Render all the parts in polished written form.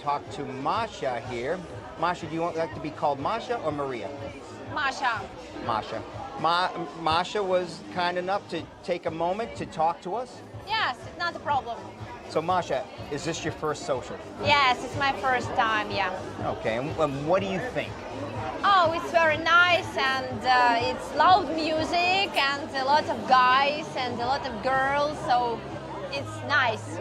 talk to Masha here. Masha, do you like to be called Masha or Maria? Masha. Masha. Masha was kind enough to take a moment to talk to us. Yes, not a problem. So Masha, is this your first social? Yes, it's my first time, yeah. Okay, and what do you think? Oh, it's very nice, and it's loud music and a lot of guys and a lot of girls, so it's nice.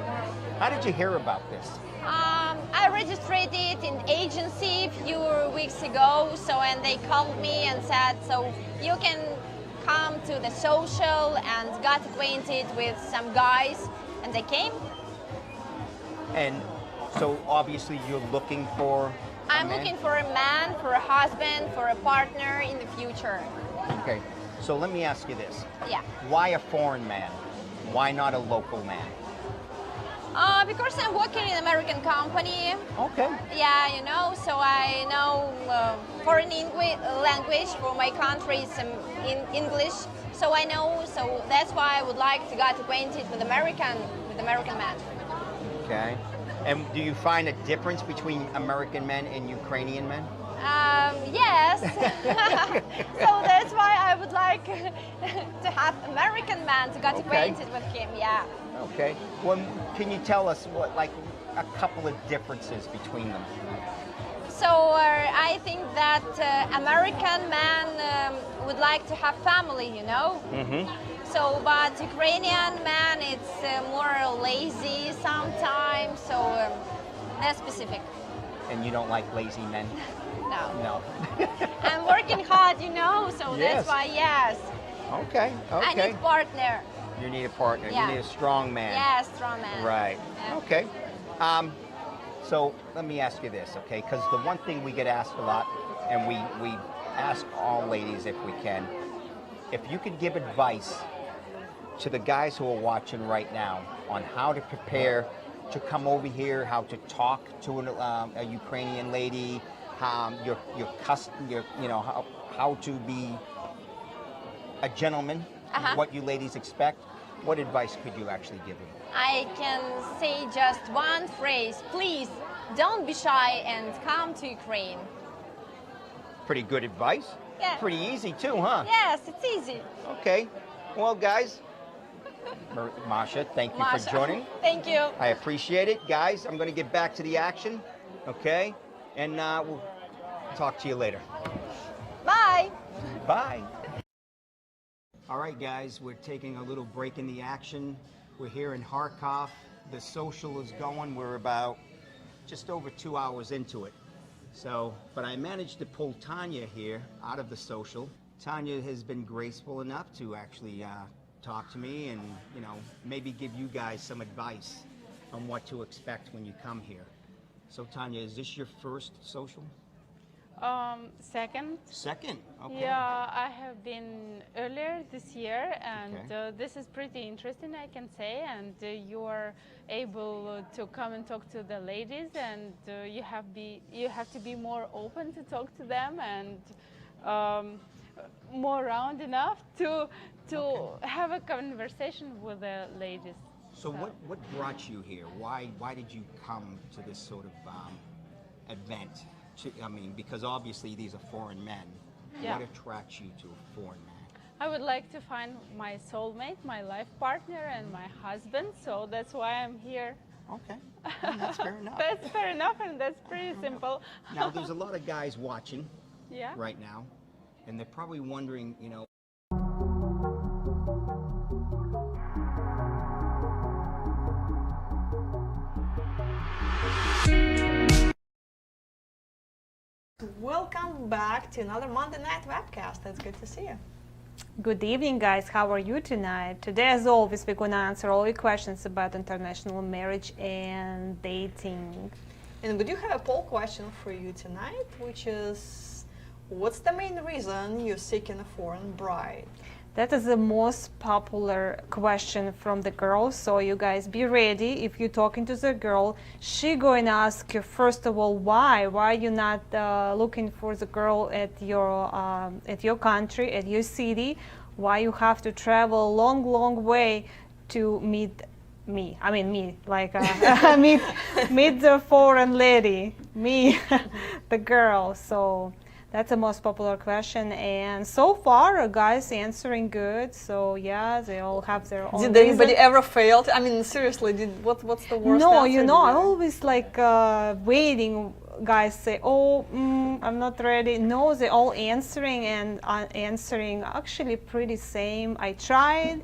How did you hear about this? I registered it in agency a few weeks ago, and they called me and said, so you can come to the social, and got acquainted with some guys, and they came. And so obviously you're looking for I'm looking for a man, for a husband, for a partner in the future. Okay, so let me ask you this. Yeah. Why a foreign man? Why not a local man? Because I'm working in an American company. Okay. Yeah, you know, so I know foreign language for my country is in English. So I know, so that's why I would like to get acquainted with American men. Okay. And do you find a difference between American men and Ukrainian men? Yes. So that's why I would like to have American man to get acquainted with him. Yeah. Okay. Well, can you tell us what, like, a couple of differences between them? So I think that American man would like to have family, you know. Mm-hmm. So, but Ukrainian man, it's more lazy sometimes. So less specific. And you don't like lazy men? No. No. I'm working hard, you know. So Yes. that's why, yes. Okay. Okay. I need partner. You need a partner. Yeah. You need a strong man. Yeah, strong man. Right. Yeah. Okay. So let me ask you this, okay? Because the one thing we get asked a lot, and we ask all ladies if we can, if you could give advice to the guys who are watching right now on how to prepare to come over here, how to talk to a Ukrainian lady, how to be a gentleman, what you ladies expect. What advice could you actually give them? I can say just one phrase. Please, don't be shy and come to Ukraine. Pretty good advice. Yeah. Pretty easy too, huh? Yes, it's easy. Okay. Well, guys, Masha, thank you for joining. Thank you. I appreciate it. Guys, I'm going to get back to the action, okay? And we'll talk to you later. Bye. Bye. All right, guys, we're taking a little break in the action. We're here in Kharkov. The social is going. We're about just over 2 hours into it. So, but I managed to pull Tanya here out of the social. Tanya has been graceful enough to actually talk to me and, you know, maybe give you guys some advice on what to expect when you come here. So, Tanya, is this your first social? Second. Second? Okay. Yeah, I have been earlier this year, and this is pretty interesting, I can say. And you are able to come and talk to the ladies, and you have to be more open to talk to them, and more round enough to have a conversation with the ladies. So what brought you here? Why did you come to this sort of event? I mean, because obviously these are foreign men. Yeah. What attracts you to a foreign man? I would like to find my soulmate, my life partner, and my husband. So that's why I'm here. Okay, well, that's fair enough. That's fair enough, and that's pretty simple. Now, there's a lot of guys watching right now, and they're probably wondering, you know, Welcome back to another Monday night webcast. It's good to see you. Good evening, guys. How are you tonight? Today, as always, we're gonna answer all your questions about international marriage and dating. And we do have a poll question for you tonight, which is, what's the main reason you're seeking a foreign bride? That is the most popular question from the girls, so you guys be ready. If you're talking to the girl, she going to ask you, first of all, why you not looking for the girl at your country, at your city, why you have to travel a long way to meet me. I mean me, like meet the foreign lady, me, the girl. So that's the most popular question, and so far guys answering good. So yeah, they all have their own. Did anybody ever fail? I mean, seriously, what's the worst? No, answer you know, I did you- always like waiting. Guys say, "Oh, I'm not ready." No, they all answering and answering actually pretty same. I tried.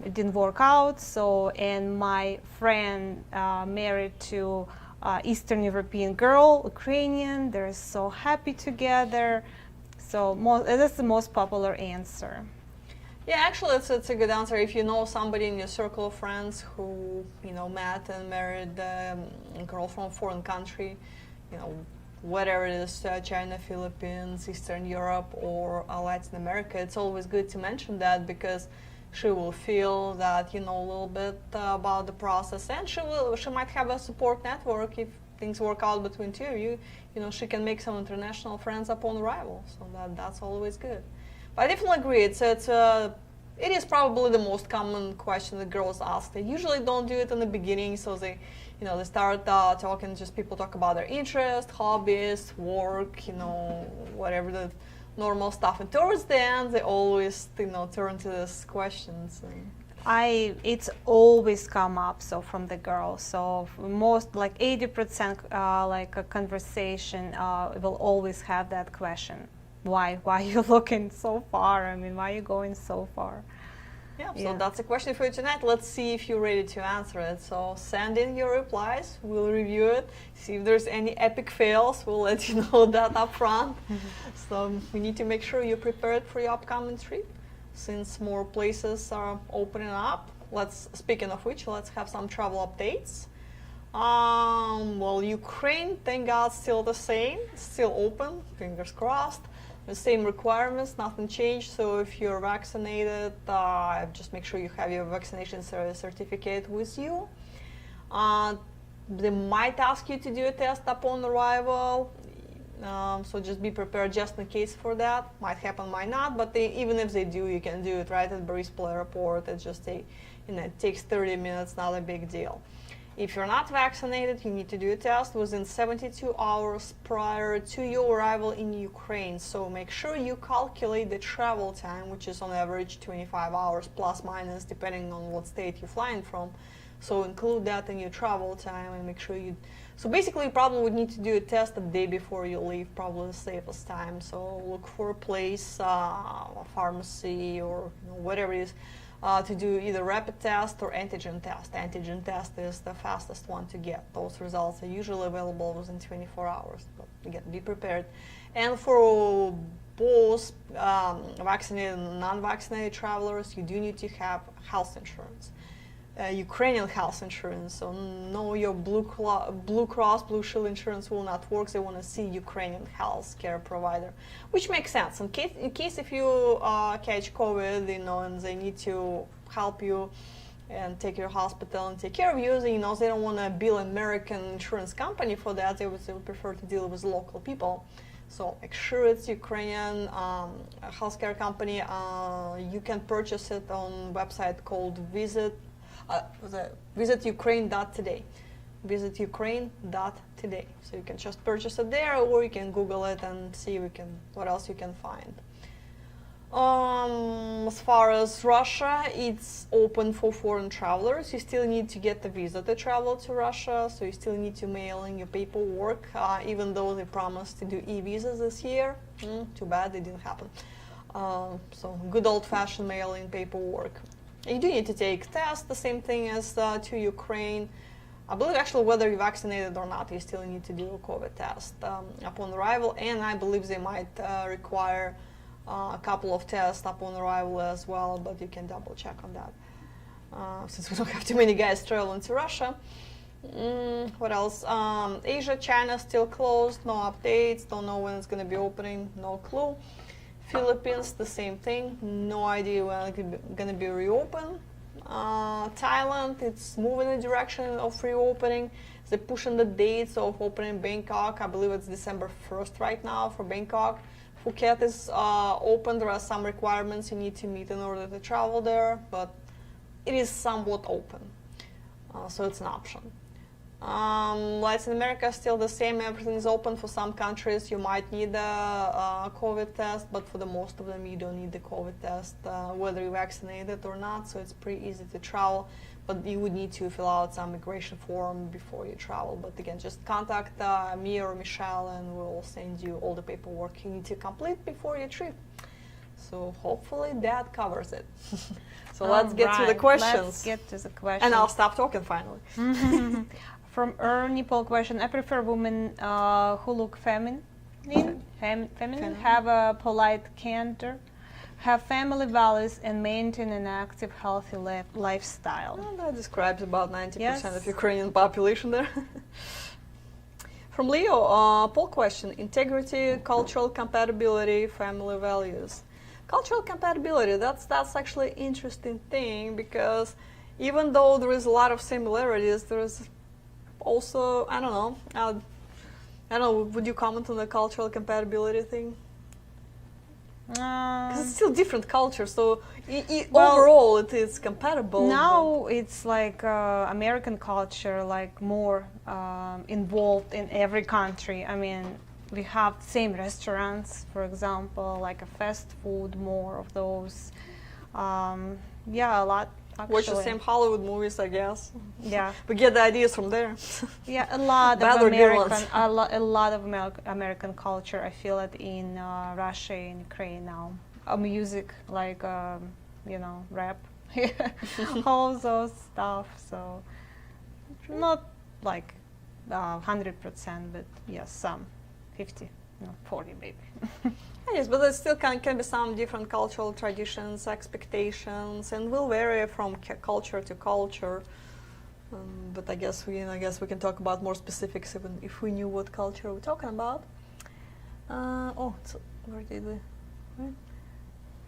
It didn't work out. So, and my friend married to Eastern European girl, Ukrainian. They're so happy together. So that's the most popular answer. Yeah, actually, it's a good answer. If you know somebody in your circle of friends who, you know, met and married a girl from a foreign country, you know, whatever it is, China, Philippines, Eastern Europe, or Latin America, it's always good to mention that, because she will feel that you know a little bit about the process, and she might have a support network if things work out between two of you. You know, she can make some international friends upon arrival, so that's always good. But I definitely agree. It is probably the most common question that girls ask. They usually don't do it in the beginning, so they start talking. Just people talk about their interests, hobbies, work, you know, whatever the normal stuff. And towards the end, they always turn to these questions. It's always come up from the girls. So most like 80% like a conversation will always have that question. Why are you looking so far? I mean, why are you going so far? So that's a question for you tonight. Let's see if you're ready to answer it. So send in your replies. We'll review it. See if there's any epic fails. We'll let you know that up front. So we need to make sure you're prepared for your upcoming trip, since more places are opening up. Speaking of which, let's have some travel updates. Well, Ukraine, thank God, still the same, still open, fingers crossed. The same requirements, nothing changed. So if you're vaccinated, just make sure you have your vaccination certificate with you. They might ask you to do a test upon arrival, so just be prepared just in case for that. Might happen, might not, but even if they do, you can do it right at Boryspil Airport. It takes 30 minutes, not a big deal. If you're not vaccinated, you need to do a test within 72 hours prior to your arrival in Ukraine. So make sure you calculate the travel time, which is on average 25 hours plus minus, depending on what state you're flying from. So include that in your travel time and make sure so basically you probably would need to do a test the day before you leave, probably the safest time. So look for a place, a pharmacy, or whatever it is, to do either rapid test or antigen test. Antigen test is the fastest one to get. Those results are usually available within 24 hours. But again, be prepared. And for both vaccinated and non-vaccinated travelers, you do need to have health insurance. Ukrainian health insurance. So no, your Blue Cross, Blue Shield insurance will not work. They want to see Ukrainian health care provider, which makes sense. In case if you catch COVID, and they need to help you and take your hospital and take care of you, they don't want to bill American insurance company for that. They would prefer to deal with local people. So make sure it's Ukrainian healthcare company. You can purchase it on a website called visitukraine.today. Visitukraine.today. So you can just purchase it there, or you can Google it and see what else you can find. As far as Russia, it's open for foreign travelers. You still need to get the visa to travel to Russia, so you still need to mail in your paperwork, even though they promised to do e-visas this year. Too bad it didn't happen. So good old-fashioned mailing paperwork. You do need to take tests, the same thing as to Ukraine. I believe actually whether you're vaccinated or not, you still need to do a COVID test upon arrival, and I believe they might require a couple of tests upon arrival as well, but you can double check on that. Since we don't have too many guys traveling to Russia. What else? Asia, China still closed, no updates, don't know when it's going to be opening, no clue. Philippines, the same thing, no idea when it's going to be reopened. Thailand, it's moving in the direction of reopening. They're pushing the dates of opening Bangkok. I believe it's December 1st right now for Bangkok. Phuket is open. There are some requirements you need to meet in order to travel there, but it is somewhat open, so it's an option. Latin America is still the same. Everything is open. For some countries, you might need a COVID test, but for the most of them, you don't need the COVID test, whether you're vaccinated or not. So it's pretty easy to travel, but you would need to fill out some migration form before you travel. But again, just contact me or Michelle, and we'll send you all the paperwork you need to complete before your trip. So hopefully that covers it. So let's get to the questions. Let's get to the questions. And I'll stop talking finally. From Ernie, poll question: I prefer women who look feminine, have a polite candor, have family values, and maintain an active, healthy lifestyle. Well, that describes about 90% Yes. of Ukrainian population there. From Leo, poll question: integrity, cultural compatibility, family values. Cultural compatibility, that's actually an interesting thing, because even though there is a lot of similarities, there is also, I don't know, would you comment on the cultural compatibility thing? Because it's still different culture, so Well, overall it is compatible. Now it's like American culture, like more involved in every country. I mean, we have same restaurants, for example, like a fast food, more of those. Yeah, a lot. Actually. Watch the same Hollywood movies, I guess. Yeah. We get the ideas from there. Yeah, a lot Bad of or good American, ones? a lot of American culture. I feel it in Russia and Ukraine now. Music, like you know, rap, all those stuff. So not like 100%, but yes, some 50, no, 40 maybe. Yes, but there still can be some different cultural traditions, expectations, and will vary from culture to culture. But I guess we can talk about more specifics even if we knew what culture we're talking about. So where did we? Right?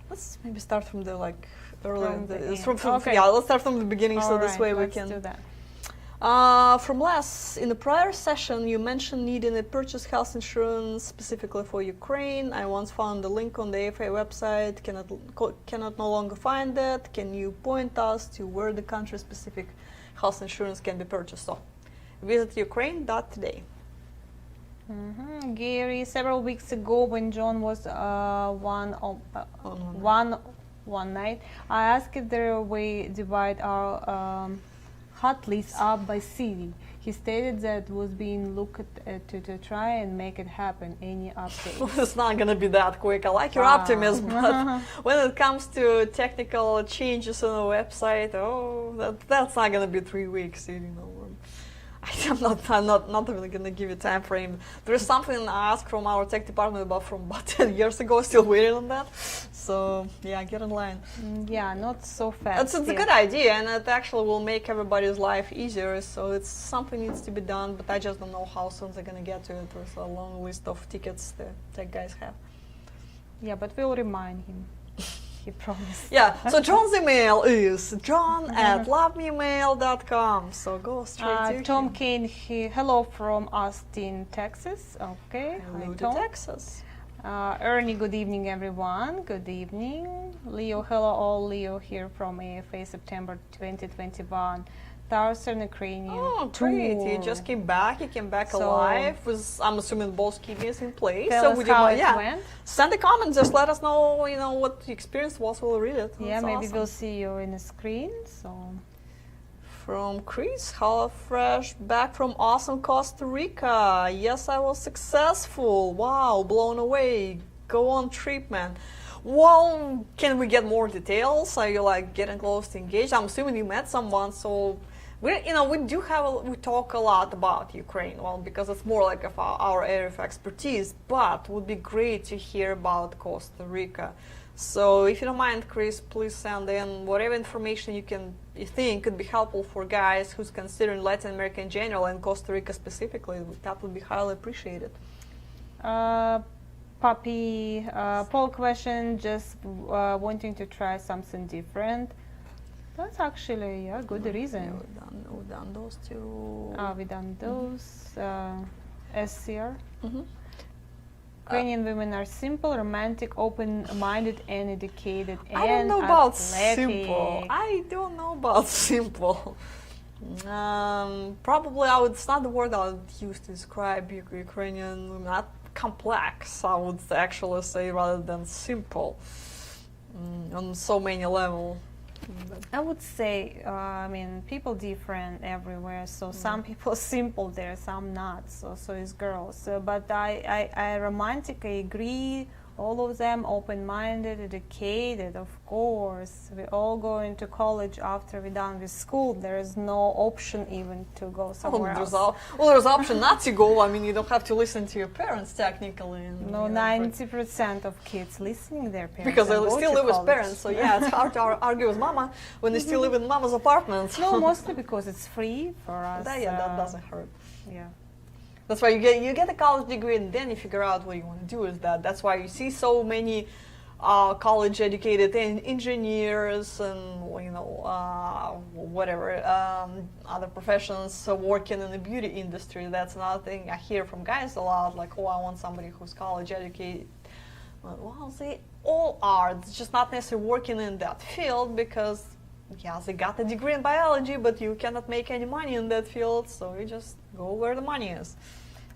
Let's maybe start from the earlier. Okay. Yeah, let's start from the beginning, so this Alright, way we let's can do that. From Les, in the prior session you mentioned needing a purchase health insurance specifically for Ukraine. I once found the link on the AFA website, cannot no longer find that. Can you point us to where the country-specific health insurance can be purchased? So, visit Ukraine.today. Gary, several weeks ago when John was one night, I asked if there we divide our hot list up by city. He stated that was being looked at to try and make it happen. Any updates? It's not going to be that quick. I like your optimism, but when it comes to technical changes on the website, that's not going to be 3 weeks. You know, I'm not even going to give you a time frame. There's something I asked from our tech department from about 10 years ago. Still waiting on that. So yeah, get in line. Yeah, not so fast. It's a good idea, and it actually will make everybody's life easier. So it's something needs to be done, but I just don't know how soon they're gonna get to it. There's a long list of tickets the tech guys have. Yeah, but we'll remind him. He promised. Yeah. So John's email is john@lovemail.com. So go straight to Tom him. Kane, hello from Austin, Texas. Okay, Hello hi to Tom. Texas. Ernie, good evening, everyone. Good evening. Leo, hello all. Leo here from AFA September 2021. Southern Ukrainian Oh, great. tour. He just came back. He came back So- alive with, I'm assuming, both kidneys in place. Tell so us would you how mind- it yeah. went. Send a comment. Just let us know, what the experience was. We'll read it. Yeah, That's maybe awesome. we'll see you in the screen. So From Chris, hello fresh, back from awesome Costa Rica. Yes, I was successful. Wow, blown away. Go on trip, man. Well, can we get more details? Are you getting close to engage? I'm assuming you met someone, so we talk a lot about Ukraine, well, because it's more like of our area of expertise, but it would be great to hear about Costa Rica. So if you don't mind, Chris, please send in whatever information you think could be helpful for guys who's considering Latin America in general and Costa Rica specifically. That would be highly appreciated. Puppy, poll question, just wanting to try something different. That's actually a good reason. Yeah, we've done those two. We done those. SCR. Ukrainian women are simple, romantic, open-minded, and educated. I don't and know about athletic. simple. I don't know about simple. Probably it's not the word I would use to describe Ukrainian women. Not complex, I would actually say, rather than simple on so many levels. I would say, I mean, people different everywhere. So some people simple there, some not. So it's girls. But I romantically agree. All of them open-minded, educated, of course. We all go into college after we're done with school. There is no option even to go somewhere else. There's option not to go. I mean, you don't have to listen to your parents technically. And, No, 90% of kids listening their parents. Because they and go still to live with college. parents. So yeah, it's hard to argue with mama when they still live in mama's apartment. No, mostly because it's free for us. That doesn't hurt. Yeah. That's why you get a college degree and then you figure out what you want to do with that. That's why you see so many college-educated engineers and whatever other professions working in the beauty industry. That's another thing I hear from guys a lot. Like, oh, I want somebody who's college-educated. Well, they all are. It's just not necessarily working in that field because, yeah, they got a degree in biology, but you cannot make any money in that field, so you just go where the money is.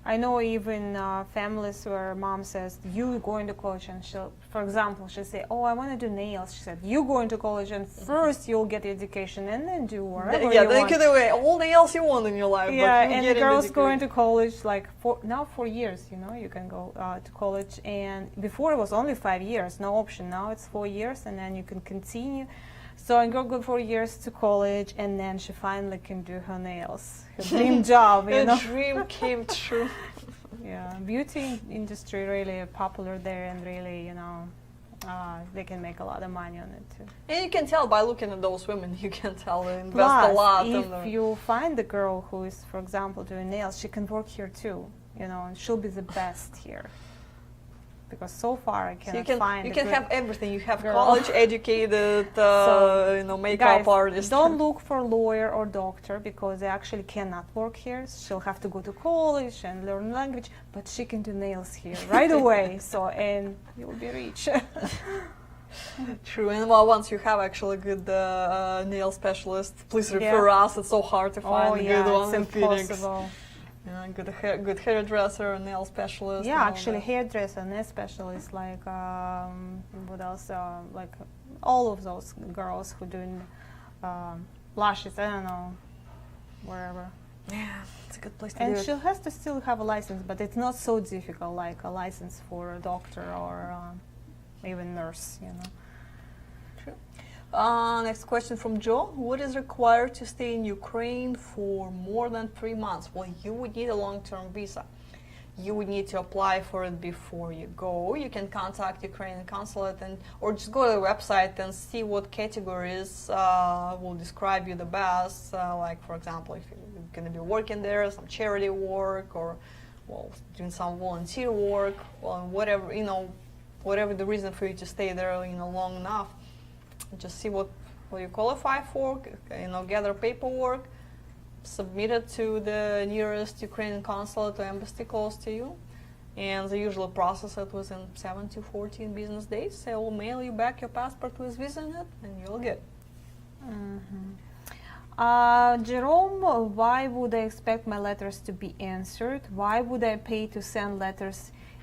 I know even families where mom says, you going to college, and she'll, for example, she'll say, oh, I want to do nails. She said, you going to college and first you'll get education and then do whatever you they want. can do all the else you want in your life. Yeah, but you and get the girls degree. going to college like now 4 years, you can go to college. And before it was only 5 years, no option. Now it's 4 years and then you can continue. So I go 4 years to college, and then she finally can do her nails. Her dream job, you know. The dream came true. Yeah, beauty industry really popular there, and really, they can make a lot of money on it too. And you can tell by looking at those women, you can tell they invest Plus, a lot. if you find a girl who is, for example, doing nails, she can work here too, and she'll be the best here. Because so far I cannot find. You can have everything. You have girl. college-educated, makeup guys, artist. Don't look for lawyer or doctor because they actually cannot work here. She'll have to go to college and learn language, but she can do nails here right away. And you'll be rich. True, and once you have actually a good nail specialist, please refer us. It's so hard to find a good one in Phoenix. Impossible. Yeah, good hairdresser, nail specialist. Yeah, actually, hairdresser, nail specialist, like what else? Like all of those girls who doing lashes. I don't know, wherever. Yeah, it's a good place to do And it. she has to still have a license, but it's not so difficult like a license for a doctor or even nurse. True. Next question from Joe. What is required to stay in Ukraine for more than 3 months? Well, you would need a long-term visa. You would need to apply for it before you go. You can contact Ukrainian consulate or just go to the website and see what categories will describe you the best. Like, for example, if you're going to be working there, some charity work, or doing some volunteer work, whatever the reason for you to stay there, long enough. Just see what you qualify for, gather paperwork, submit it to the nearest Ukrainian consulate or embassy close to you, and they usually process it within 7 to 14 business days. They will mail you back your passport with visa in it, and you'll get it. Jerome, why would I expect my letters to be answered? Why would I pay to send letters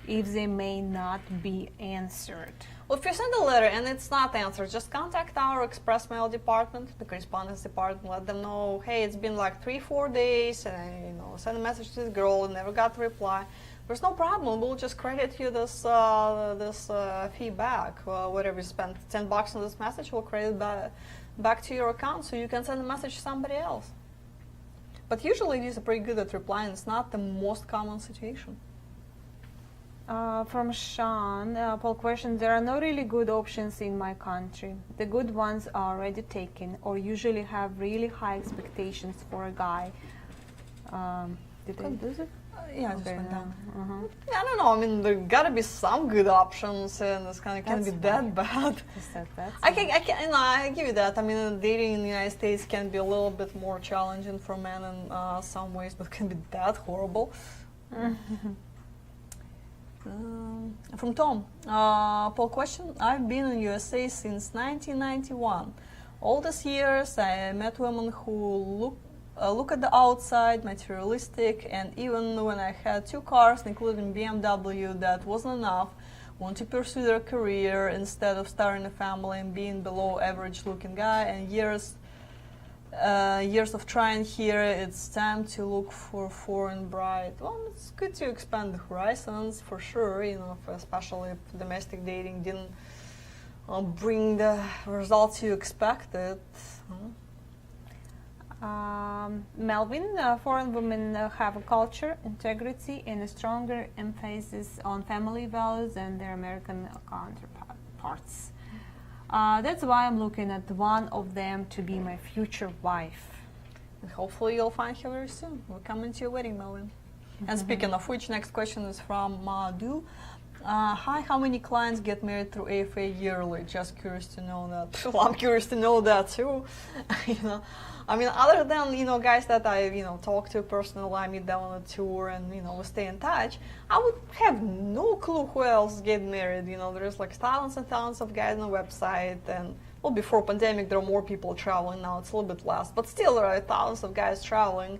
if they may not be answered? Well, if you send a letter and it's not answered, just contact our express mail department, the correspondence department, let them know, hey, it's been like 3-4 days, and send a message to this girl and never got a reply. There's no problem. We'll just credit you this feedback. Whatever you spent, $10 on this message, we'll credit back to your account so you can send a message to somebody else. But usually these are pretty good at replying. It's not the most common situation. From Sean, Paul question, there are no really good options in my country. The good ones are already taken or usually have really high expectations for a guy. Did I lose it? Yeah, I just Okay, went down. yeah. I don't know. I mean, there gotta be some good options, and it's can't be that bad. I give you that. I mean, dating in the United States can be a little bit more challenging for men in some ways, but can be that horrible. From Tom. Paul question. I've been in USA since 1991. All these years I met women who look at the outside, materialistic, and even when I had 2 cars, including BMW, that wasn't enough. Want to pursue their career instead of starting a family and being below average looking guy, and years of trying here, it's time to look for foreign bride. Well, it's good to expand the horizons for sure, you know, especially if domestic dating didn't bring the results you expected. Melvin, foreign women have a culture, integrity, and a stronger emphasis on family values than their American counterparts. That's why I'm looking at one of them to be my future wife. And hopefully you'll find her very soon. We're coming to your wedding, Melvin. And speaking of which, next question is from Madhu. Hi, how many clients get married through AFA yearly? Just curious to know that. Well, I'm curious to know that too. You know, I mean, other than, you know, guys that I, you know, talk to personally, I meet them on a tour and, you know, we stay in touch, I would have no clue who else get married. You know, there's like thousands and thousands of guys on the website, and, well, before pandemic, there were more people traveling. Now it's a little bit less, but still there are thousands of guys traveling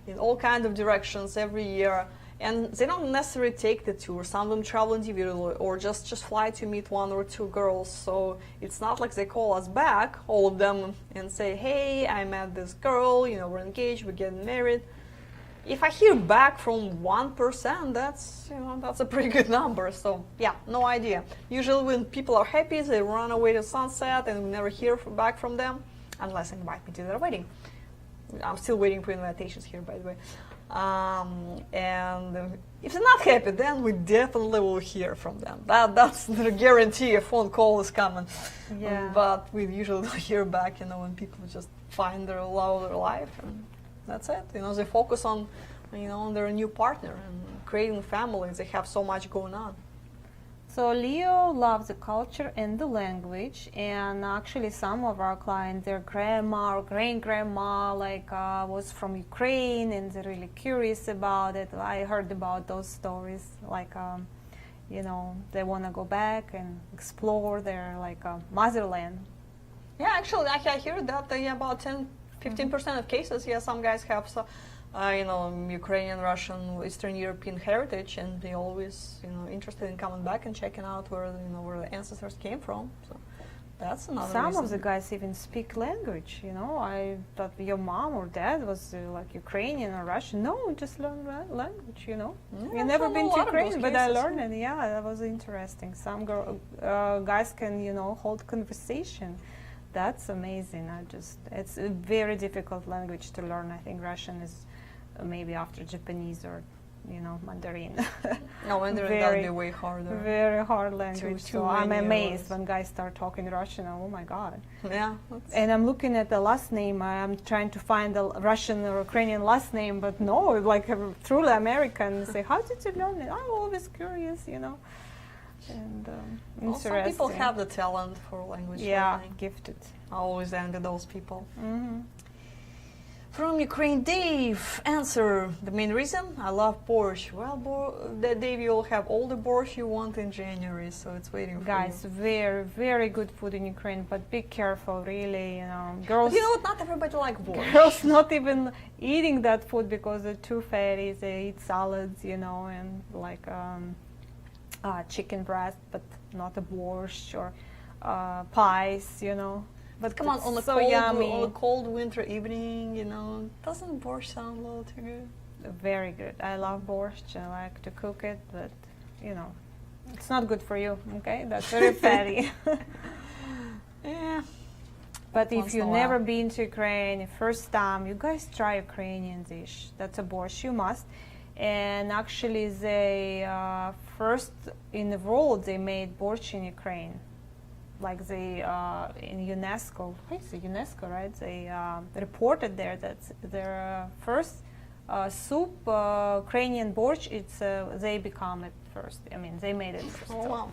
in all kinds of directions every year. And they don't necessarily take the tour. Some of them travel individually or just fly to meet 1 or 2 girls. So it's not like they call us back, all of them, and say, hey, I met this girl, you know, we're engaged, we're getting married. If I hear back from 1%, that's, you know, that's a pretty good number. So yeah, no idea. Usually when people are happy, they run away to sunset and we never hear back from them, unless they invite me to their wedding. I'm still waiting for invitations here, by the way. And if they're not happy, then we definitely will hear from them. That's the guarantee. A phone call is coming. Yeah. But we usually don't hear back, you know, when people just find their love of their life, and that's it. You know, they focus on, you know, on their new partner and creating families. They have so much going on. So Leo loves the culture and the language, and actually some of our clients, their grandma or great-grandma was from Ukraine, and they're really curious about it. I heard about those stories, you know, they want to go back and explore their motherland. Yeah, actually, I hear that about 10-15% of cases, yeah, some guys have you know, Ukrainian, Russian, Eastern European heritage, and they always, you know, interested in coming back and checking out where, you know, where the ancestors came from. So that's another Some reason. of the guys even speak language, you know. I thought your mom or dad was like Ukrainian or Russian. No, just learn language, you know. Yeah, You've never been to Ukraine, but I cases, learned it. Yeah, that was interesting. Some guys can, you know, hold conversation. That's amazing. It's a very difficult language to learn. I think Russian is maybe after Japanese or, you know, Mandarin. No, Mandarin that'd be way harder. Very hard language. Too So I'm many amazed words. when guys start talking Russian. Oh my God. Yeah. And I'm looking at the last name. I'm trying to find a Russian or Ukrainian last name, but no, like truly American. Say, how did you learn it? I'm always curious, you know. And Well, interesting. some people have the talent for language Yeah, learning. gifted. I always envy those people. Mm-hmm. From Ukraine, Dave, answer. The main reason? I love borscht. Well, Dave, you'll have all the borscht you want in January, so it's waiting for Guys, you. very, very good food in Ukraine, but be careful, really, you know. Girls, But you know what? Not everybody likes borscht. girls not even eating that food because they're too fatty. They eat salads, you know, and chicken breast, but not a borscht, or pies, you know. But Come on, on a, so yummy. on a cold winter evening, you know, doesn't borscht sound a little too good? Very good. I love borscht. I like to cook it, but you know, it's not good for you. Okay, that's very fatty. Yeah. But Once if in a you've while. never been to Ukraine, first time, you guys try Ukrainian dish. That's a borscht. You must. And actually, they first in the world they made borscht in Ukraine. Like they in UNESCO, it's UNESCO, right? They reported there that their first soup, Ukrainian borscht, it's they become it first. I mean, they made it first. Oh, wow.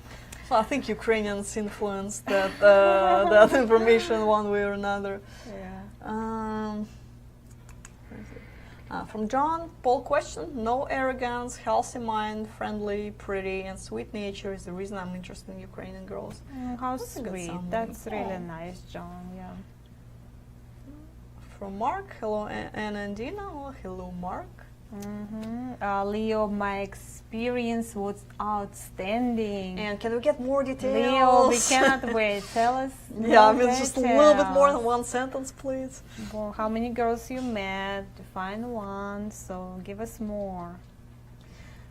Well, I think Ukrainians influenced that information one way or another. Yeah. From John, poll question: no arrogance, healthy mind, friendly, pretty, and sweet nature is the reason I'm interested in Ukrainian girls. How That's a good sweet. summary. That's really Oh. nice, John. Yeah. From Mark, hello Anna and Dina. Oh, hello Mark. Leo, my experience was outstanding. And can we get more details? Leo, we cannot wait. Tell us. Yeah, I more mean, just a little bit more than details. one sentence, please. Well, how many girls you met? Define one. So give us more.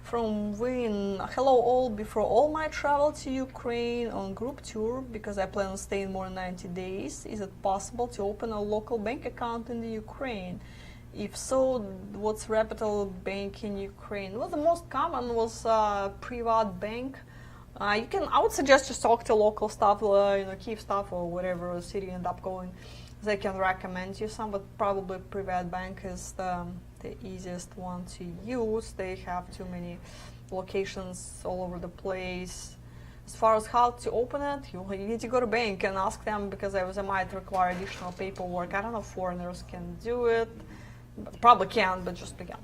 From Win, hello all. Before all my travel to Ukraine on group tour, because I plan on staying more than 90 days, is it possible to open a local bank account in the Ukraine? If so, what's reputable bank in Ukraine? Well, the most common was Privat bank. I would suggest just talk to local staff, Kyiv staff or whatever city you end up going. They can recommend you some, but probably Privat bank is the easiest one to use. They have too many locations all over the place. As far as how to open it, you need to go to bank and ask them, because it might require additional paperwork. I don't know if foreigners can do it. Probably can, but just again,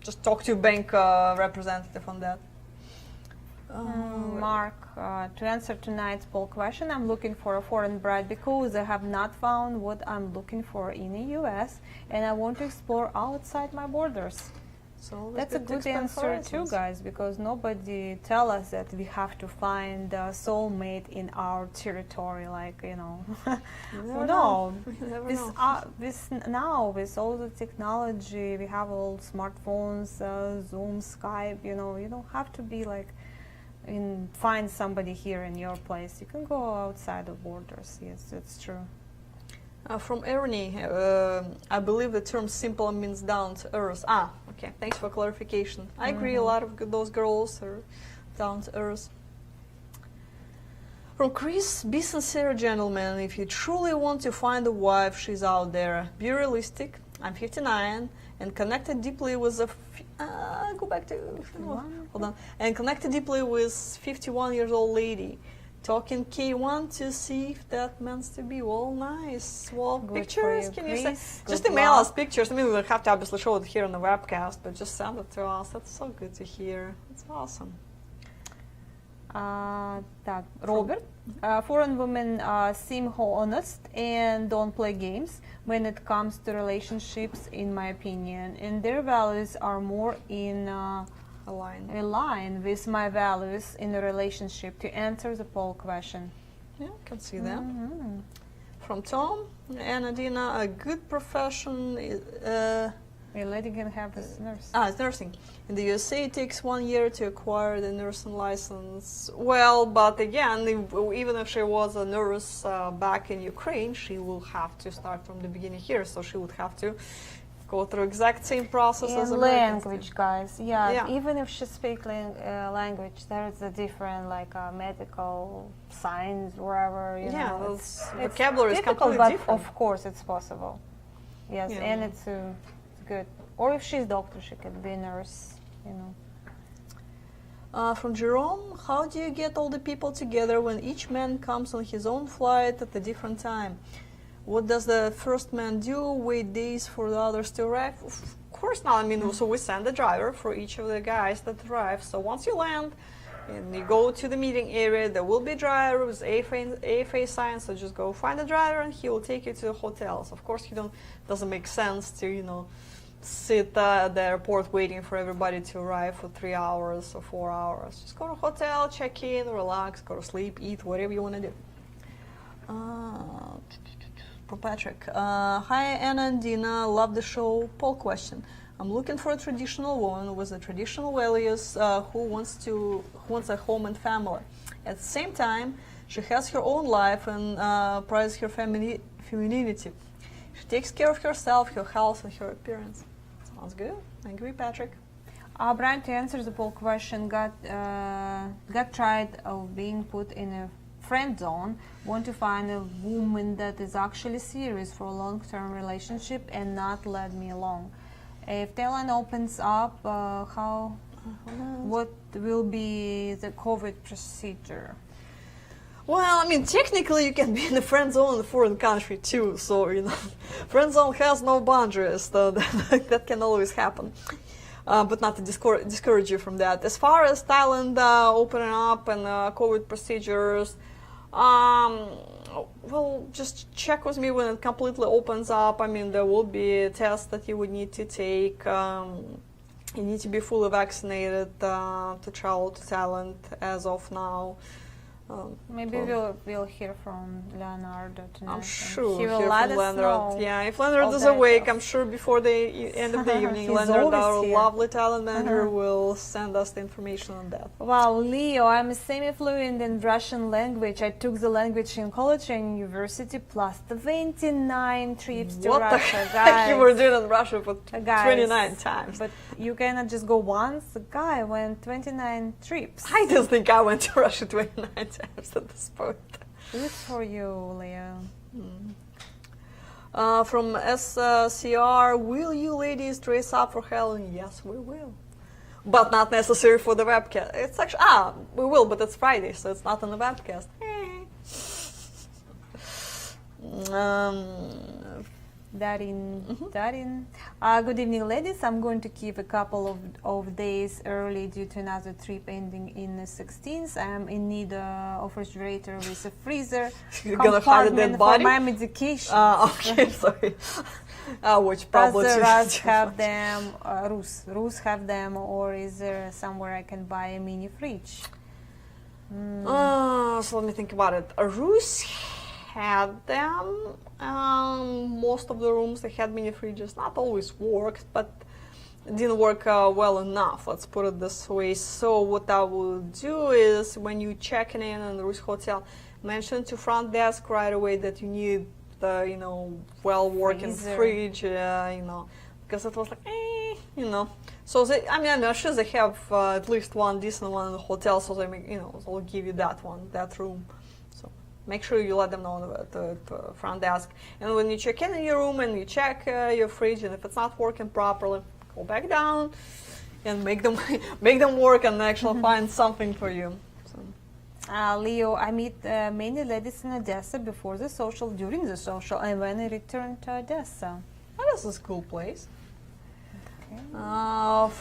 just talk to bank representative on that. Mark, to answer tonight's poll question, I'm looking for a foreign bride because I have not found what I'm looking for in the U.S. and I want to explore outside my borders. So That's a good answer too, guys, because nobody tell us that we have to find a soulmate in our territory, like, no. Now with all the technology, we have all smartphones, Zoom, Skype, you don't have to be like find somebody here in your place. You can go outside of borders. Yes, that's true. From Ernie, I believe the term simple means down to earth. Okay, thanks for clarification. I agree, a lot of those girls are down to earth. From Chris, be sincere, gentlemen. If you truly want to find a wife, she's out there. Be realistic. I'm 59 and connected deeply with and connected deeply with 51-year-old lady. Talking K1 to see if that meant to be. Well, nice. Well, Good pictures, for you, can you send? Chris. Just Good email luck. us pictures. I mean, we'll have to obviously show it here on the webcast, but just send it to us. That's so good to hear. That's awesome. Robert, foreign women seem honest and don't play games when it comes to relationships, in my opinion, and their values are more in align with my values in a relationship. To answer the poll question. Yeah, can see that. From Tom and Dina, a good profession is, A lady can have this nurse. it's nursing. In the USA, it takes 1 year to acquire the nursing license. Well, but again, even if she was a nurse back in Ukraine, she will have to start from the beginning here. So she would have to go through exact same process as And Americans do. language, guys. Yeah, Yeah. even if she speaks language, there is a different, like medical science, wherever. Yeah, it's vocabulary is difficult, completely but different. of course it's possible. Yes, Yeah. and it's good. Or if she's doctor, she could be a nurse. From Jerome, how do you get all the people together when each man comes on his own flight at a different time? What does the first man do? Wait days for the others to arrive? Of course not. I mean, so we send a driver for each of the guys that arrive. So once you land and you go to the meeting area, there will be a driver with AFA sign. So just go find a driver and he will take you to the hotels. Of course, doesn't make sense to, sit at the airport waiting for everybody to arrive for 3 hours or 4 hours. Just go to a hotel, check in, relax, go to sleep, eat, whatever you want to do. From Patrick. Hi Anna and Dina, love the show. Poll question. I'm looking for a traditional woman with the traditional values who wants a home and family. At the same time, she has her own life and prizes her femininity. She takes care of herself, her health, and her appearance. Sounds good. I agree, Patrick. Brian, to answer the poll question, got tired of being put in a friend zone, want to find a woman that is actually serious for a long-term relationship and not let me alone. If Thailand opens up, what will be the COVID procedure? Well, I mean, technically you can be in the friend zone in a foreign country too, so, you know, friend zone has no boundaries, so that can always happen. But not to discourage you from that. As far as Thailand opening up and COVID procedures, well, just check with me when it completely opens up. I mean, there will be a test that you would need to take. You need to be fully vaccinated to travel to Thailand as of now. Maybe we'll hear from Leonardo tonight. I'm sure he will hear let from us Leonard. know. Yeah, if Leonard all is the awake, details. I'm sure before the end of the evening, He's Leonard, our always here. lovely Thailand manager, will send us the information on that. Wow, Leo, I'm semi-fluent in Russian language. I took the language in college and university, plus 29 trips to What the Russia, heck guys. you were doing in Russia for Guys, 29 times? But you cannot just go once. The guy went 29 trips. I don't think I went to Russia 29 times at this point. Good for you, Leo. From SCR, will you ladies dress up for Halloween? Yes, we will. But not necessary for the webcast. It's actually, we will, but it's Friday, so it's not on the webcast. Darin. Good evening, ladies. I'm going to Kyiv a couple of days early due to another trip ending in the 16th. I'm in need of a refrigerator with a freezer You're gonna hide a dead compartment for body? my medication. Okay, sorry. Which probably Does the too- Rus too have much. them? Rus have them, or is there somewhere I can buy a mini fridge? So let me think about it. Rus had them. Most of the rooms they had mini fridges. Not always worked, but it didn't work well enough. Let's put it this way. So what I will do is, when you checking in the Rus hotel, mention to front desk right away that you need the well working Freezer. fridge. Because it was like So I'm sure they have at least one decent one in the hotel, so they they'll give you that room. So make sure you let them know at the front desk. And when you check in your room and you check your fridge, and if it's not working properly, go back down and make them work and actually find something for you. So. Leo, I meet many ladies in Odessa before the social, during the social, and when I returned to Odessa. Odessa's a cool place.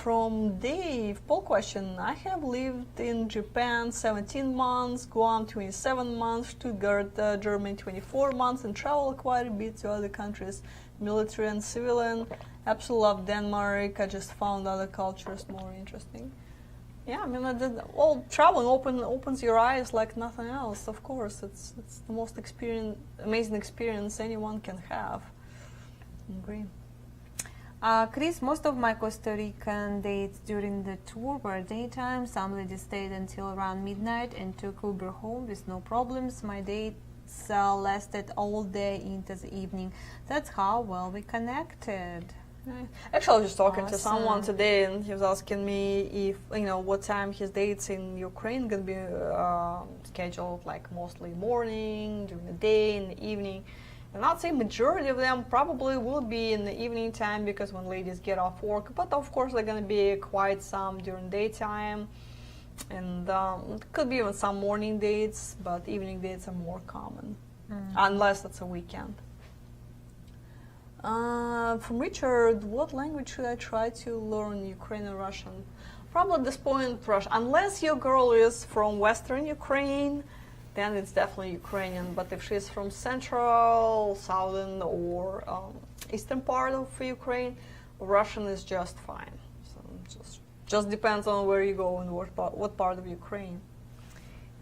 From Dave, poll question. I have lived in Japan 17 months, Guam 27 months, Stuttgart, Germany 24 months, and traveled quite a bit to other countries, military and civilian. Absolutely love Denmark. I just found other cultures more interesting. Yeah, I mean, traveling opens your eyes like nothing else. Of course, it's the most amazing experience anyone can have. I agree. Chris, most of my Costa Rican dates during the tour were daytime. Some ladies stayed until around midnight and took Uber home with no problems. My dates lasted all day into the evening. That's how well we connected. Actually, I was just talking to Awesome. someone today, and he was asking me if what time his dates in Ukraine gonna be scheduled, like mostly morning, during the day, in the evening. And I'd say majority of them probably will be in the evening time, because when ladies get off work, but of course they're gonna be quite some during daytime, and could be even some morning dates, but evening dates are more common, unless it's a weekend. From Richard, what language should I try to learn? Ukrainian, Russian? Probably at this point Russian, unless your girl is from Western Ukraine. Then it's definitely Ukrainian. But if she's from central, southern, or eastern part of Ukraine, Russian is just fine. So just depends on where you go and what part of Ukraine.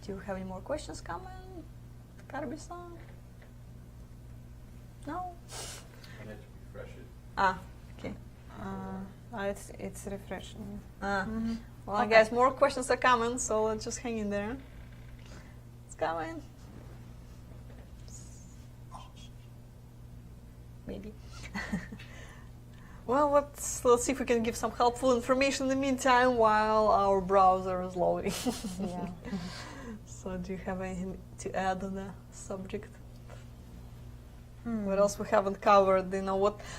Do you have any more questions coming? Gotta be some. No. I had to refresh it. Okay. It's refreshing. Well, I guess more questions are coming, so let's just hang in there. It's coming. Maybe. Well, let's see if we can give some helpful information in the meantime while our browser is loading. Yeah. So, do you have anything to add on the subject? What else we haven't covered?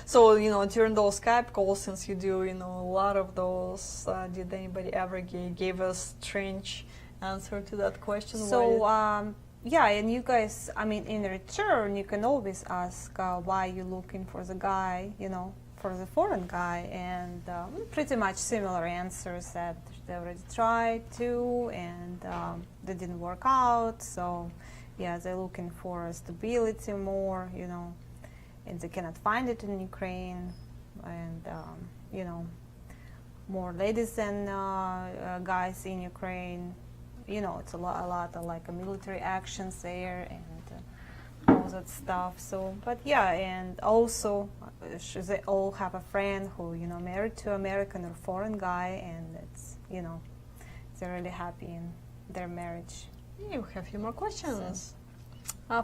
So during those Skype calls, since you do a lot of those, did anybody ever gave a strange answer to that question? So yeah, and you guys, I mean, in return, you can always ask why you're looking for the guy, you know, for the foreign guy, and pretty much similar answers that they already tried to, and they didn't work out. So, yeah, they're looking for stability more, you know, and they cannot find it in Ukraine, and you know, more ladies than guys in Ukraine. You know, it's a lot of like military actions there and all that stuff. So, but yeah, and also they all have a friend who, you know, married to American or foreign guy, and it's, you know, they're really happy in their marriage. You have a few more questions.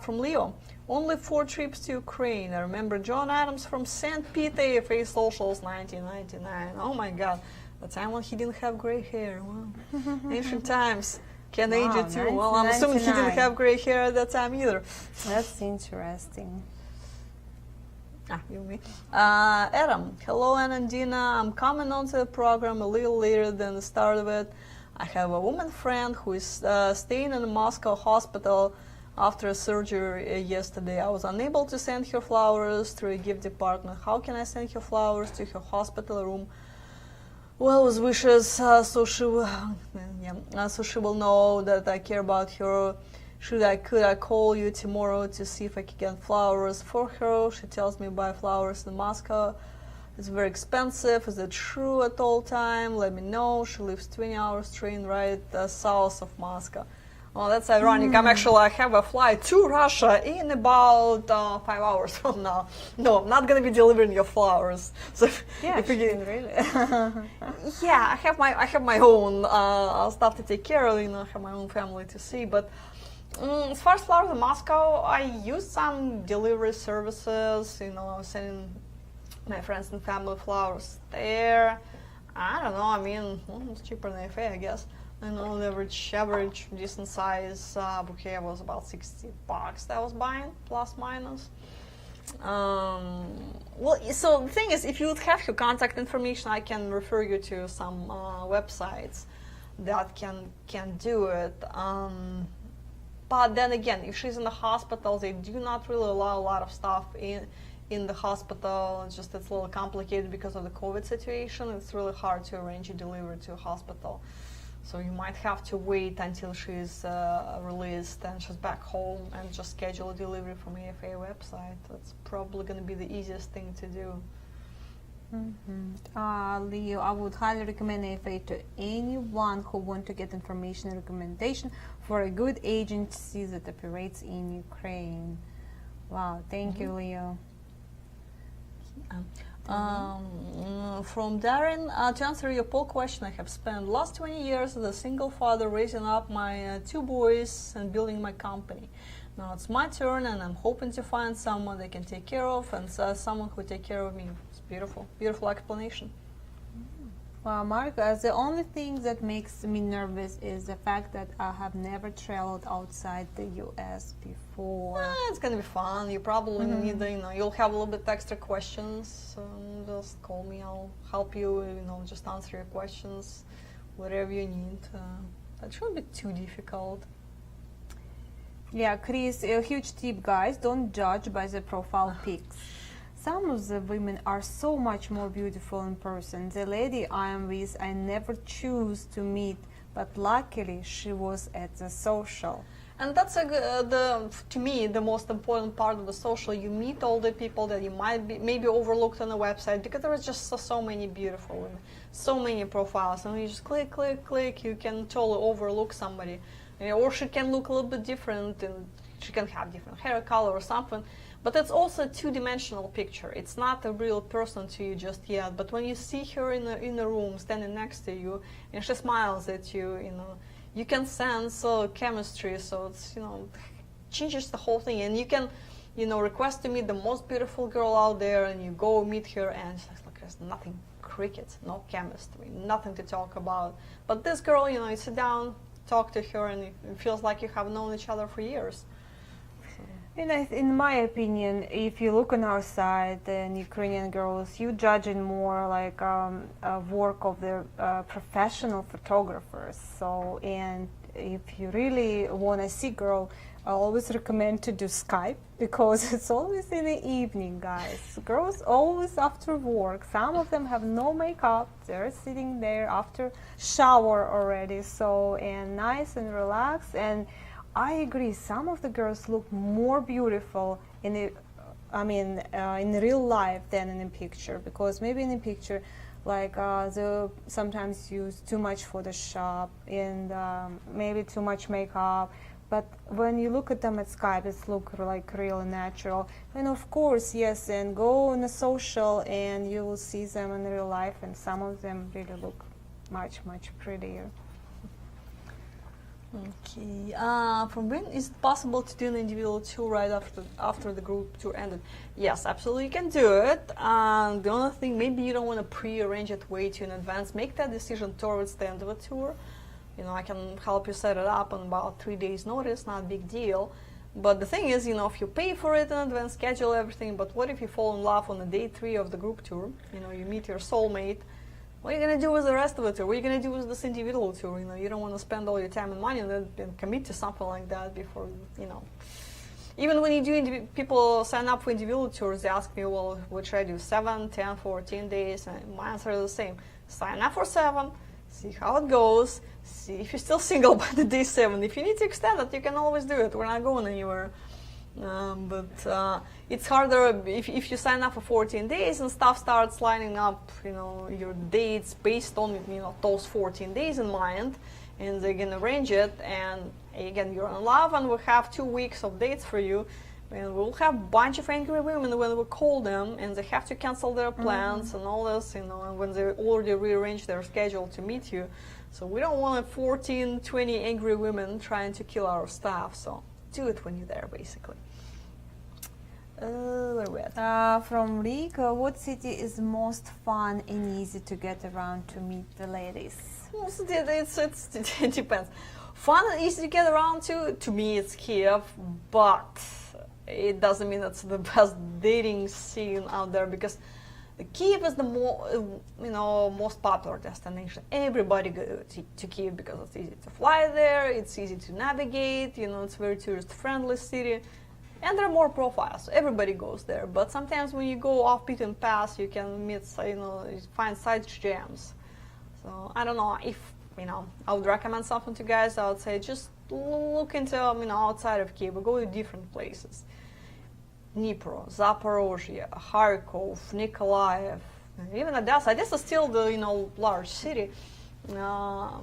From Leo. Only 4 trips to Ukraine. I remember John Adams from St. Peter, AFA Socials, 1999. Oh my God. The time when he didn't have gray hair. Wow. Ancient times. Can age it too. Well, I'm assuming he didn't have gray hair at that time either. That's interesting. You me. Adam. Hello, Anna and Dina. I'm coming onto the program a little later than the start of it. I have a woman friend who is staying in a Moscow hospital after a surgery yesterday. I was unable to send her flowers through a gift department. How can I send her flowers to her hospital room? Well, with wishes, so she will know that I care about her. Could I call you tomorrow to see if I can get flowers for her? She tells me buy flowers in Moscow. It's very expensive. Is it true at all time? Let me know. She lives 20 hours train right south of Moscow. Oh, that's ironic. I have a flight to Russia in about 5 hours from now. No, I'm not going to be delivering your flowers. So Yeah, if you really. yeah, I have my own stuff to take care of. You know, I have my own family to see. But as far as flowers in Moscow, I use some delivery services. You know, I was sending my friends and family flowers there. I don't know. I mean, it's cheaper than FA, I guess. I know the average decent size bouquet was about $60 that I was buying, plus minus. Well, so the thing is, if you would have your contact information, I can refer you to some websites that can do it. But then again, if she's in the hospital, they do not really allow a lot of stuff in the hospital. It's a little complicated because of the COVID situation. It's really hard to arrange a delivery to a hospital. So you might have to wait until she's released and she's back home and just schedule a delivery from AFA website. That's probably going to be the easiest thing to do. Leo, I would highly recommend AFA to anyone who want to get information and recommendation for a good agency that operates in Ukraine. Wow, thank you, Leo. From Darren, to answer your poll question, I have spent the last 20 years as a single father raising up my 2 boys and building my company. Now it's my turn, and I'm hoping to find someone that can take care of and someone who take care of me. It's beautiful, beautiful explanation. Well, Mark, the only thing that makes me nervous is the fact that I have never traveled outside the U.S. before. It's gonna be fun. You probably need, you'll have a little bit extra questions. Just call me. I'll help you. Just answer your questions, whatever you need. That shouldn't be too difficult. Yeah, Chris, a huge tip, guys: don't judge by the profile pics. Some of the women are so much more beautiful in person. The lady I am with, I never choose to meet, but luckily she was at the social. And that's to me the most important part of the social. You meet all the people that you might be maybe overlooked on the website, because there are just so many beautiful women, so many profiles, and you just click, you can totally overlook somebody, or she can look a little bit different, and she can have different hair color or something. But it's also a 2-dimensional picture. It's not a real person to you just yet. But when you see her in a room standing next to you, and she smiles at you, you can sense chemistry. So it's changes the whole thing. And you can request to meet the most beautiful girl out there, and you go meet her, and she's like, there's nothing, crickets, no chemistry, nothing to talk about. But this girl, you sit down, talk to her, and it feels like you have known each other for years. In my opinion, if you look on our site and Ukrainian girls, you judging more like work of the professional photographers. So, and if you really want to see girl, I always recommend to do Skype because it's always in the evening, guys. Girls always after work. Some of them have no makeup. They're sitting there after shower already, so and nice and relaxed. And I agree. Some of the girls look more beautiful in the, in real life than in the picture, because maybe in the picture, like they sometimes use too much Photoshop and maybe too much makeup. But when you look at them at Skype, it's look like real and natural. And of course, yes, and go on a social and you will see them in real life, and some of them really look much, much prettier. Okay. From when is it possible to do an individual tour right after the group tour ended? Yes, absolutely, you can do it. The only thing, maybe you don't want to pre-arrange it way too in advance. Make that decision towards the end of a tour. You know, I can help you set it up on about 3 days' notice, not a big deal. But the thing is, you know, if you pay for it in advance, schedule everything, but what if you fall in love on the day 3 of the group tour? You know, you meet your soulmate. What are you going to do with the rest of the tour? What are you going to do with this individual tour? You know, you don't want to spend all your time and money and then commit to something like that before, you know. Even when you do, people sign up for individual tours, they ask me, well, what should I do, 7, 10, 14 days? And my answer is the same. Sign up for 7, see how it goes, see if you're still single by the day 7. If you need to extend it, you can always do it. We're not going anywhere. But it's harder if you sign up for 14 days and stuff starts lining up, you know, your dates based on, you know, those 14 days in mind, and they can arrange it, and again, you're in love, and we'll have 2 weeks of dates for you, and we'll have a bunch of angry women when we call them, and they have to cancel their plans and all this, you know, and when they already rearrange their schedule to meet you. So we don't want 14, 20 angry women trying to kill our staff, so do it when you're there, basically. Where are we at? From Rick, what city is most fun and easy to get around to meet the ladies? Well, it depends. Fun and easy to get around to me it's Kyiv, but it doesn't mean it's the best dating scene out there, because Kyiv is the most popular destination. Everybody goes to Kyiv because it's easy to fly there, it's easy to navigate, you know, it's a very tourist-friendly city, and there are more profiles. So everybody goes there. But sometimes when you go off beaten path, you can meet, you know, find side gems. So I don't know if, you know, I would recommend something to guys. I would say just look into, you know, outside of Kyiv, go to different places. Dnipro, Zaporozhye, Kharkov, Nikolaev, even Odessa. Odessa is still the, you know, large city. But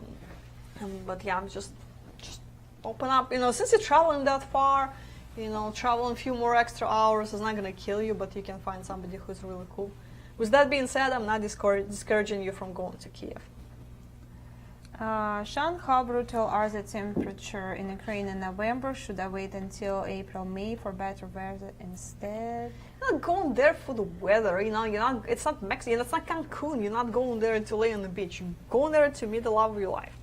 yeah, just open up. You know, since you're traveling that far, you know, traveling a few more extra hours is not going to kill you, but you can find somebody who's really cool. With that being said, I'm not discouraging you from going to Kyiv. Sean, how brutal are the temperature in Ukraine in November? Should I wait until April, May for better weather instead? You're not going there for the weather, you know. It's not Mexico. It's not Cancun. You're not going there to lay on the beach. You're going there to meet the love of your life,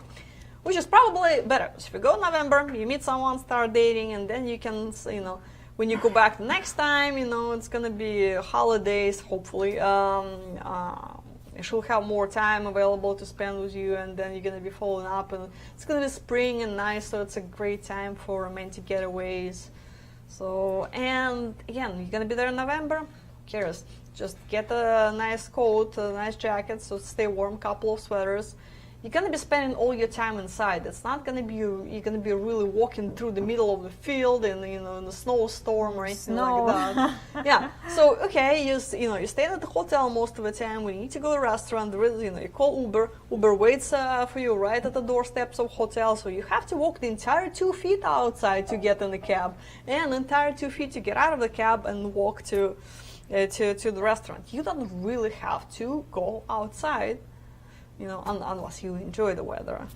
which is probably better. So if you go in November, you meet someone, start dating, and then you can, you know, when you go back the next time, you know, it's gonna be holidays, hopefully. She'll have more time available to spend with you, and then you're gonna be following up, and it's gonna be spring and nice, so it's a great time for romantic getaways. So, and again, you're gonna be there in November, who cares? Just get a nice coat, a nice jacket, so stay warm, couple of sweaters. You're gonna be spending all your time inside. It's not gonna be, you're gonna be really walking through the middle of the field and, you know, in a snowstorm or anything like that. Yeah. So okay, you know, staying at the hotel most of the time. When you need to go to a restaurant, there is, you know, you call Uber. Uber waits for you right at the doorsteps of hotel. So you have to walk the entire 2 feet outside to get in the cab, and the entire 2 feet to get out of the cab and walk to the restaurant. You don't really have to go outside, you know, unless you enjoy the weather.